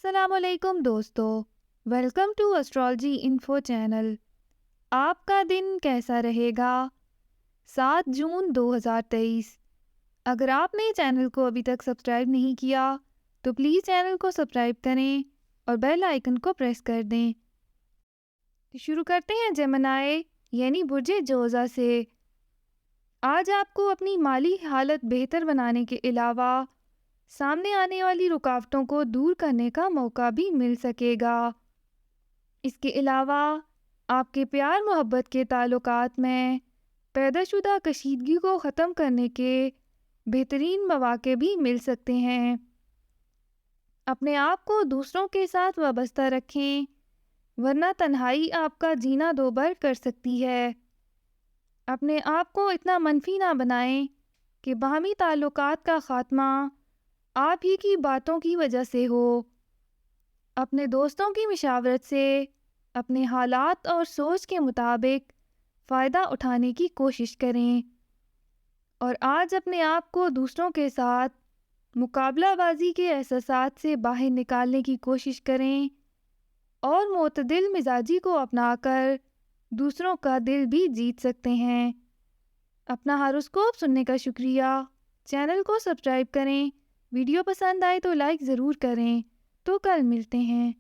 السلام علیکم دوستو، welcome to astrology info channel. آپ کا دن کیسا رہے گا؟ 7 جون 2023۔ اگر آپ نے چینل کو ابھی تک سبسکرائب نہیں کیا تو پلیز چینل کو سبسکرائب کریں اور بیل آئیکن کو پریس کر دیں۔ شروع کرتے ہیں جیمنائی یعنی برج جوزا سے۔ آج آپ کو اپنی مالی حالت بہتر بنانے کے علاوہ سامنے آنے والی رکاوٹوں کو دور کرنے کا موقع بھی مل سکے گا۔ اس کے علاوہ آپ کے پیار محبت کے تعلقات میں پیدا شدہ کشیدگی کو ختم کرنے کے بہترین مواقع بھی مل سکتے ہیں۔ اپنے آپ کو دوسروں کے ساتھ وابستہ رکھیں ورنہ تنہائی آپ کا جینا دوبر کر سکتی ہے۔ اپنے آپ کو اتنا منفی نہ بنائیں کہ باہمی تعلقات کا خاتمہ آپ ہی کی باتوں کی وجہ سے ہو۔ اپنے دوستوں کی مشاورت سے اپنے حالات اور سوچ کے مطابق فائدہ اٹھانے کی کوشش کریں، اور آج اپنے آپ کو دوسروں کے ساتھ مقابلہ بازی کے احساسات سے باہر نکالنے کی کوشش کریں اور معتدل مزاجی کو اپنا کر دوسروں کا دل بھی جیت سکتے ہیں۔ اپنا ہاروسکوپ سننے کا شکریہ۔ چینل کو سبسکرائب کریں۔ ویڈیو پسند آئے تو لائک ضرور کریں۔ تو کل ملتے ہیں۔